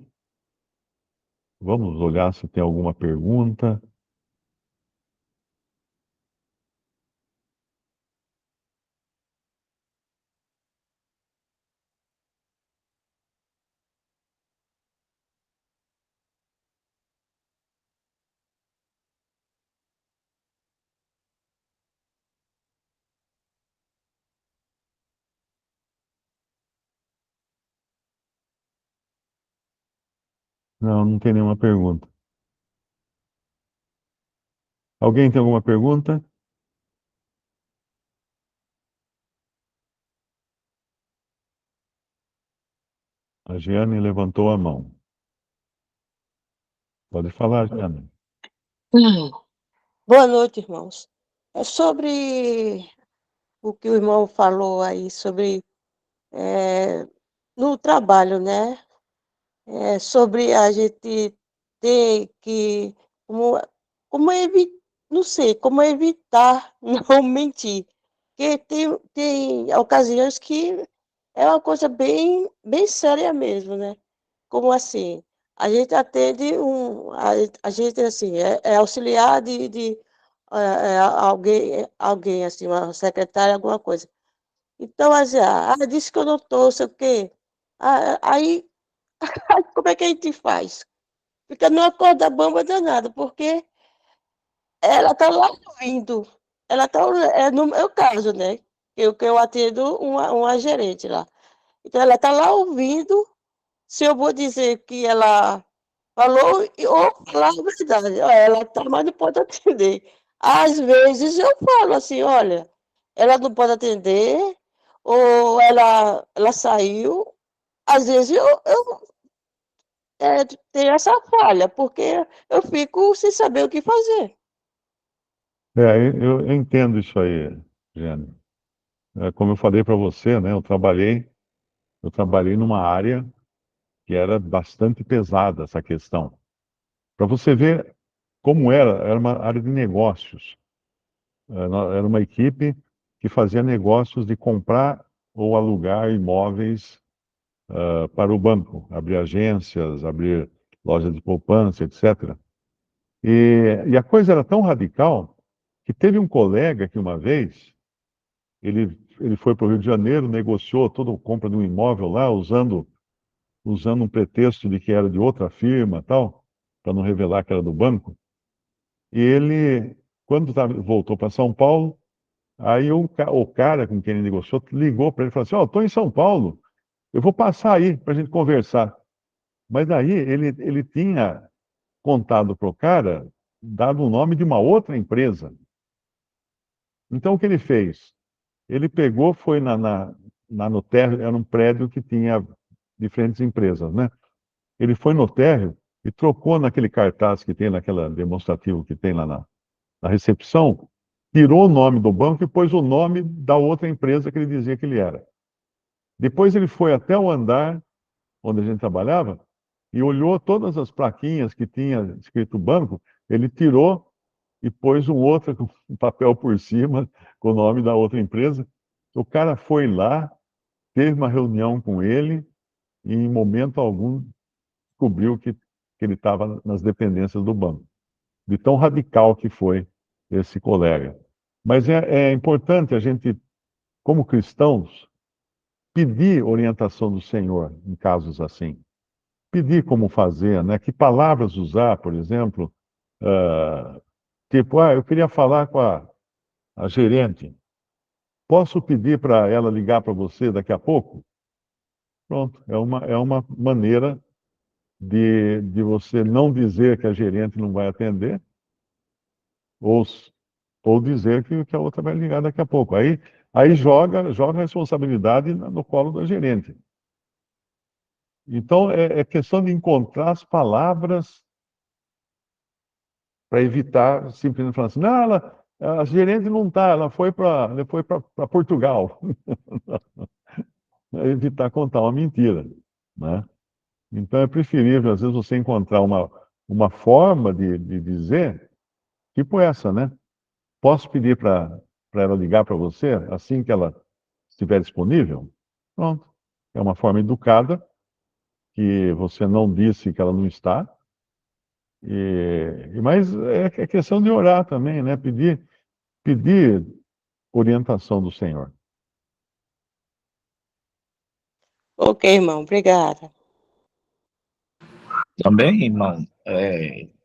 Speaker 1: Vamos olhar se tem alguma pergunta. Não, não tem nenhuma pergunta. Alguém tem alguma pergunta? A Giane levantou a mão. Pode falar, Giane.
Speaker 3: Hum. Boa noite, irmãos. É sobre o que o irmão falou aí, sobre no trabalho, né? Sobre a gente ter que, como, como não sei, como evitar não mentir. Porque tem ocasiões que é uma coisa bem séria mesmo, né? Como assim? A gente atende a gente assim, é auxiliar alguém assim, uma secretária, alguma coisa. Então, assim, disse que eu não estou, sei o quê. Aí, como é que a gente faz? Fica numa corda bamba danada, porque ela está lá ouvindo. Ela está, no meu caso, né? Que eu atendo uma gerente lá. Então, ela está lá ouvindo. Se eu vou dizer que ela falou ou falar a verdade. Olha, ela tá, mas não pode atender. Às vezes eu falo assim, olha, ela não pode atender, ou ela saiu. Às vezes tenho essa falha, porque eu fico sem saber o que fazer.
Speaker 1: Eu entendo isso aí, Giane. Como eu falei para você, né, eu trabalhei numa área que era bastante pesada essa questão. Para você ver como era uma área de negócios. Era uma equipe que fazia negócios de comprar ou alugar imóveis para o banco, abrir agências, abrir lojas de poupança, etc. E a coisa era tão radical que teve um colega que uma vez, ele foi para o Rio de Janeiro, negociou toda a compra de um imóvel lá, usando um pretexto de que era de outra firma, tal, para não revelar que era do banco. E ele, quando voltou para São Paulo, aí o cara com quem ele negociou ligou para ele e falou assim: ó, estou em São Paulo, eu vou passar aí para a gente conversar. Mas daí ele tinha contado para o cara, dado o nome de uma outra empresa. Então o que ele fez? Ele pegou, foi no térreo, era um prédio que tinha diferentes empresas, né? Ele foi no térreo e trocou naquele cartaz que tem, naquela demonstrativo que tem lá na recepção, tirou o nome do banco e pôs o nome da outra empresa que ele dizia que ele era. Depois ele foi até o andar onde a gente trabalhava e olhou todas as plaquinhas que tinha escrito banco, ele tirou e pôs um outro com um papel por cima com o nome da outra empresa. O cara foi lá, teve uma reunião com ele e em momento algum descobriu que ele estava nas dependências do banco. De tão radical que foi esse colega. Mas é importante a gente, como cristãos, pedir orientação do Senhor em casos assim. Pedir como fazer, né? Que palavras usar, por exemplo, tipo, eu queria falar com a gerente. Posso pedir para ela ligar para você daqui a pouco? Pronto, é uma maneira de você não dizer que a gerente não vai atender, ou, ou dizer que a outra vai ligar daqui a pouco. Aí joga a responsabilidade no colo da gerente. Então, é questão de encontrar as palavras para evitar simplesmente falar assim, não, a gerente não está, ela foi para Portugal. É evitar contar uma mentira, né? Então, é preferível, às vezes, você encontrar uma forma de dizer, tipo essa, né? Posso pedir para ela ligar para você assim que ela estiver disponível? Pronto. É uma forma educada, que você não disse que ela não está. Mas é questão de orar também, né? Pedir orientação do Senhor.
Speaker 3: Ok, irmão, obrigada.
Speaker 4: Também, irmão,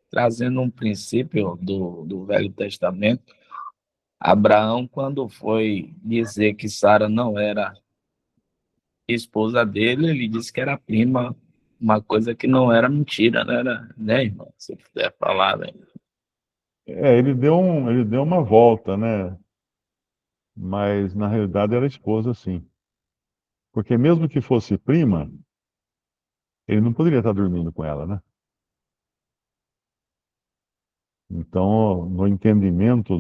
Speaker 4: trazendo um princípio do Velho Testamento, Abraão, quando foi dizer que Sara não era esposa dele, ele disse que era prima, uma coisa que não era mentira, né, irmão? Se puder falar, né?
Speaker 1: Ele deu uma volta, né? Mas, na realidade, era esposa, sim. Porque mesmo que fosse prima, ele não poderia estar dormindo com ela, né? Então, no entendimento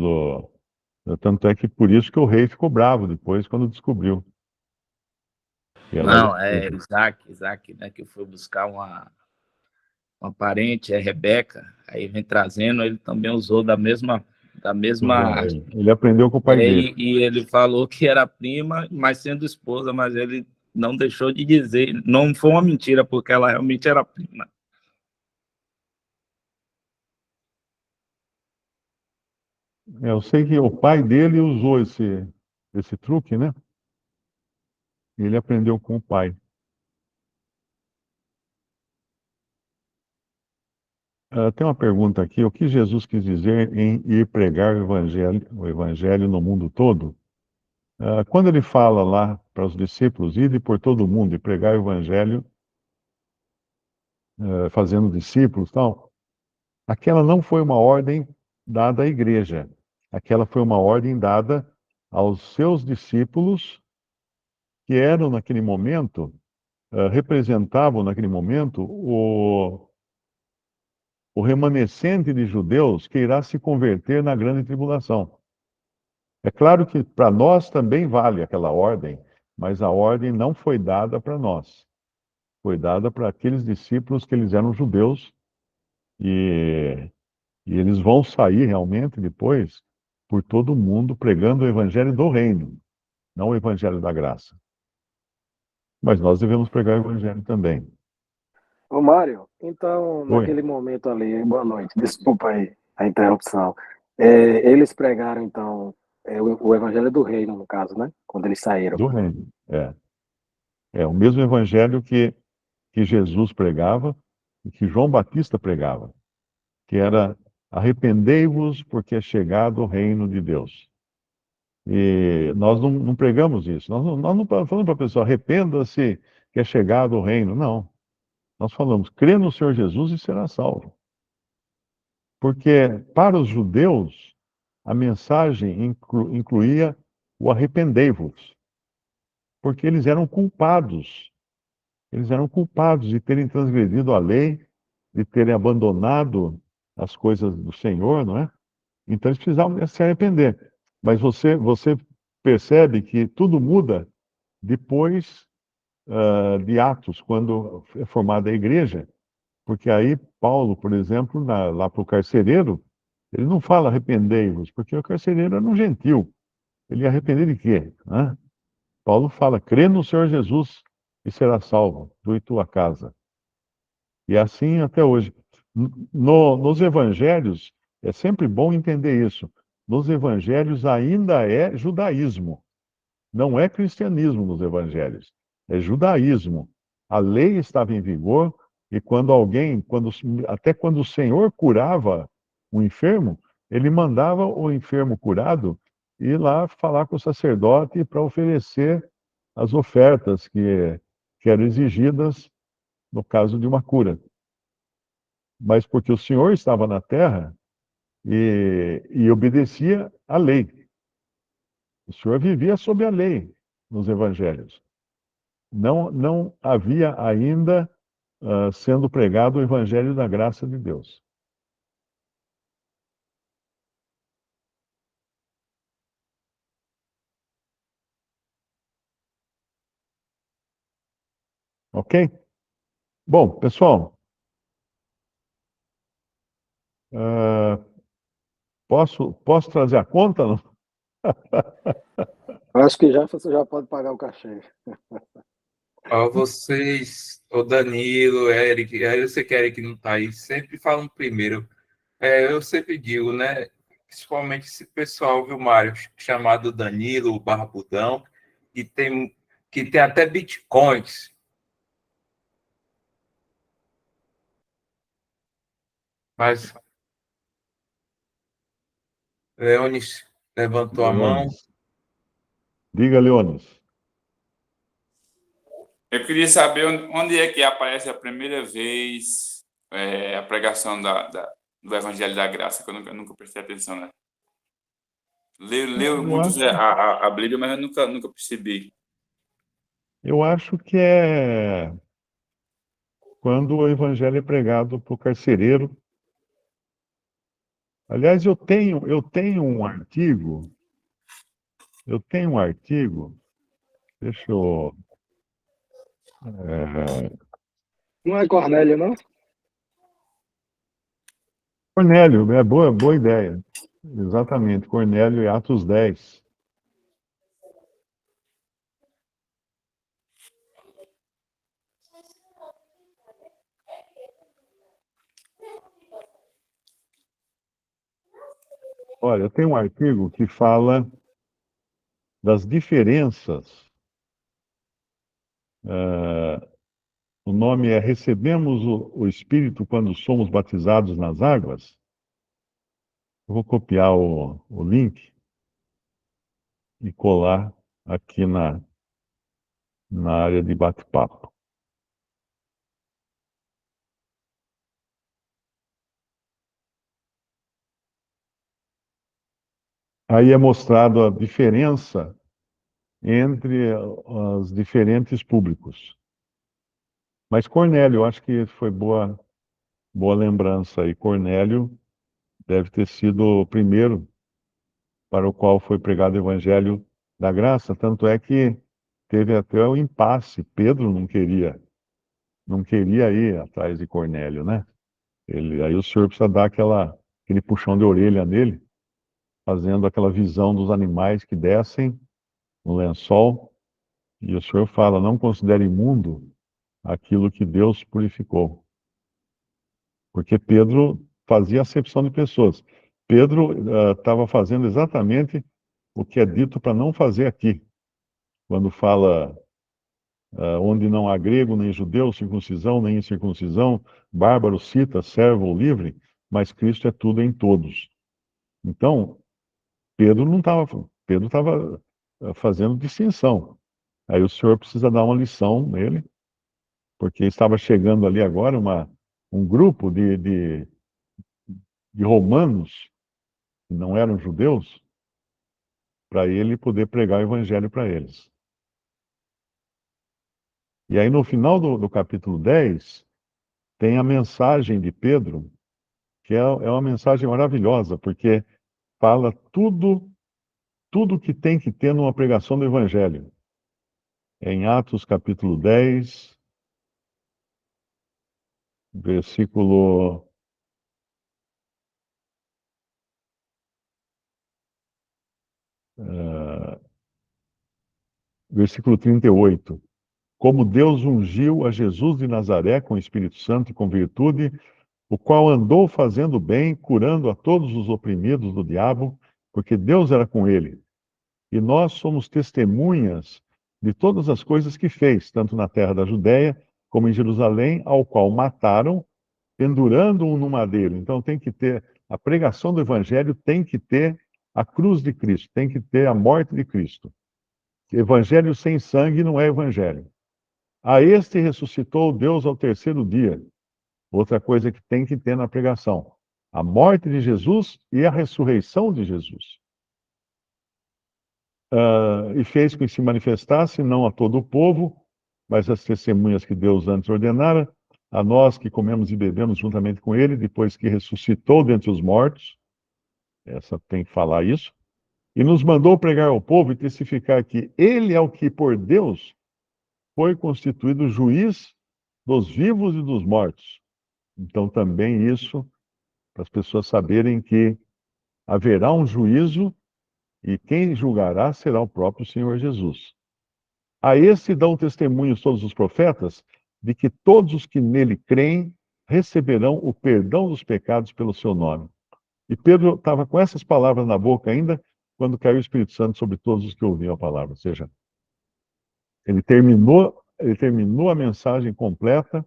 Speaker 1: Tanto é que por isso que o rei ficou bravo depois, quando descobriu que ela era
Speaker 4: Não, é
Speaker 1: esposa.
Speaker 4: Isaac, né, que foi buscar uma parente, é Rebeca, aí vem trazendo, ele também usou da mesma.
Speaker 1: Ele aprendeu com o pai dele.
Speaker 4: E ele falou que era prima, mas sendo esposa, mas ele não deixou de dizer, não foi uma mentira, porque ela realmente era prima.
Speaker 1: Eu sei que o pai dele usou esse truque, né? Ele aprendeu com o pai. Tem uma pergunta aqui: o que Jesus quis dizer em ir pregar o evangelho no mundo todo? Quando ele fala lá para os discípulos, ide por todo o mundo e pregar o evangelho, fazendo discípulos, tal, aquela não foi uma ordem dada à igreja. Aquela foi uma ordem dada aos seus discípulos, que eram naquele momento, representavam naquele momento o remanescente de judeus que irá se converter na grande tribulação. É claro que para nós também vale aquela ordem, mas a ordem não foi dada para nós. Foi dada para aqueles discípulos que eles eram judeus e, e eles vão sair realmente depois por todo o mundo pregando o evangelho do reino, não o evangelho da graça. Mas nós devemos pregar o evangelho também.
Speaker 5: Ô, Mário, então,
Speaker 1: Oi.
Speaker 5: naquele momento ali, boa noite, desculpa aí a interrupção. Eles pregaram, então, o evangelho do reino, no caso, né? Quando eles saíram.
Speaker 1: Do reino. É o mesmo evangelho que Jesus pregava e que João Batista pregava, que era arrependei-vos porque é chegado o reino de Deus. E nós não pregamos isso. Nós não falamos para a pessoa, arrependa-se que é chegado o reino. Não. Nós falamos, crê no Senhor Jesus e será salvo. Porque para os judeus, a mensagem incluía o arrependei-vos. Porque eles eram culpados. Eles eram culpados de terem transgredido a lei, de terem abandonado as coisas do Senhor, não é? Então eles precisavam se arrepender. Mas você percebe que tudo muda depois de Atos, quando é formada a igreja, porque aí Paulo, por exemplo, lá para o carcereiro, ele não fala arrependei-vos, porque o carcereiro era um gentil. Ele ia arrepender de quê? Né? Paulo fala, crê no Senhor Jesus e será salvo, tu e tua casa. E assim até hoje. Nos evangelhos, é sempre bom entender isso. Nos evangelhos ainda é judaísmo. Não é cristianismo nos evangelhos. É judaísmo. A lei estava em vigor e até quando o Senhor curava o enfermo, ele mandava o enfermo curado ir lá falar com o sacerdote para oferecer as ofertas que eram exigidas no caso de uma cura. Mas porque o Senhor estava na terra e obedecia à lei. O Senhor vivia sob a lei nos evangelhos. Não havia ainda sendo pregado o evangelho da graça de Deus. Ok? Bom, pessoal, posso trazer a conta? Não?
Speaker 5: Eu acho que já você já pode pagar o cachê.
Speaker 2: Ó, vocês, o Danilo, Eric, aí você que Eric não tá aí, sempre falam primeiro. Eu sempre digo, né? Principalmente esse pessoal, viu, Mário, chamado Danilo, o Barbudão, que tem até bitcoins. Mas Leones levantou a mão.
Speaker 1: Leones. Diga, Leones.
Speaker 6: Eu queria saber onde é que aparece a primeira vez a pregação do Evangelho da Graça, que eu nunca prestei atenção, né? Leu
Speaker 1: Eu
Speaker 6: muitos
Speaker 1: acho,
Speaker 6: a Bíblia, mas eu nunca percebi.
Speaker 1: eu acho que é quando o evangelho é pregado para o carcereiro. Aliás, eu tenho um artigo, deixa eu.
Speaker 5: Não é Cornélio, não?
Speaker 1: Cornélio, boa ideia. Exatamente, Cornélio e Atos 10. Olha, eu tenho um artigo que fala das diferenças. O nome é Recebemos o Espírito quando somos batizados nas águas. Eu vou copiar o link e colar aqui na área de bate-papo. Aí é mostrado a diferença entre os diferentes públicos. Mas Cornélio, eu acho que foi boa lembrança aí. Cornélio deve ter sido o primeiro para o qual foi pregado o evangelho da graça, tanto é que teve até o impasse. Pedro não queria ir atrás de Cornélio, né? Aí o Senhor precisa dar aquele puxão de orelha nele, fazendo aquela visão dos animais que descem no lençol, e o Senhor fala, não considere imundo aquilo que Deus purificou. Porque Pedro fazia acepção de pessoas. Pedro estava fazendo exatamente o que é dito para não fazer aqui, quando fala onde não há grego, nem judeu, circuncisão, nem incircuncisão, bárbaro, cita, servo ou livre, mas Cristo é tudo em todos. Então, Pedro estava fazendo distinção. Aí o Senhor precisa dar uma lição nele, porque estava chegando ali agora um grupo de romanos, que não eram judeus, para ele poder pregar o evangelho para eles. E aí no final do capítulo 10, tem a mensagem de Pedro, que é uma mensagem maravilhosa, porque fala tudo que tem que ter numa pregação do evangelho. Em Atos capítulo 10, versículo versículo 38. Como Deus ungiu a Jesus de Nazaré com o Espírito Santo e com virtude, o qual andou fazendo bem, curando a todos os oprimidos do diabo, porque Deus era com ele. E nós somos testemunhas de todas as coisas que fez, tanto na terra da Judéia como em Jerusalém, ao qual mataram, pendurando-o no madeiro. Então tem que ter, a pregação do evangelho tem que ter a cruz de Cristo, tem que ter a morte de Cristo. Evangelho sem sangue não é evangelho. A este ressuscitou Deus ao terceiro dia. Outra coisa que tem que ter na pregação: a morte de Jesus e a ressurreição de Jesus. E fez com que se manifestasse, não a todo o povo, mas as testemunhas que Deus antes ordenara, a nós que comemos e bebemos juntamente com ele, depois que ressuscitou dentre os mortos, essa tem que falar isso, e nos mandou pregar ao povo e testificar que ele é o que, por Deus, foi constituído juiz dos vivos e dos mortos. Então, também isso, para as pessoas saberem que haverá um juízo e quem julgará será o próprio Senhor Jesus. A esse dão testemunhos todos os profetas de que todos os que nele creem receberão o perdão dos pecados pelo seu nome. E Pedro estava com essas palavras na boca ainda quando caiu o Espírito Santo sobre todos os que ouviam a palavra. Ou seja, ele terminou a mensagem completa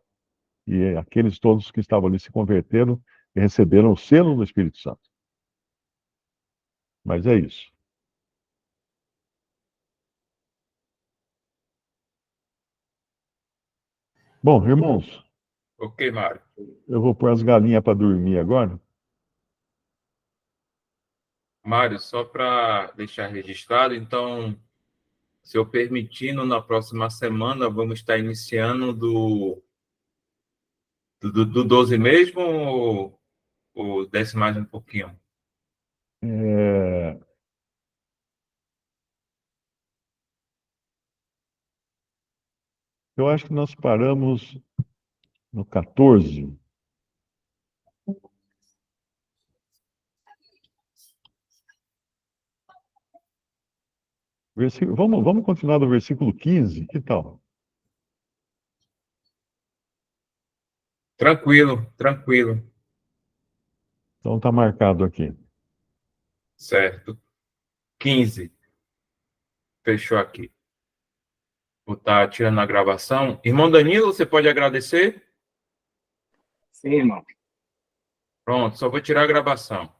Speaker 1: e aqueles todos que estavam ali se converteram e receberam o selo do Espírito Santo. Mas é isso. Bom, irmãos,
Speaker 2: Ok, Mário.
Speaker 1: eu vou pôr as galinhas para dormir agora.
Speaker 2: Mário, só para deixar registrado, então, se eu permitindo, na próxima semana vamos estar iniciando do 12 mesmo ou desce mais um pouquinho?
Speaker 1: Eu acho que nós paramos no 14. Vamos continuar do versículo 15, que tal?
Speaker 2: Tranquilo, tranquilo.
Speaker 1: Então está marcado aqui.
Speaker 2: Certo. 15. Fechou aqui. Vou estar tirando a gravação. Irmão Danilo, você pode agradecer?
Speaker 5: Sim, irmão.
Speaker 2: Pronto, só vou tirar a gravação.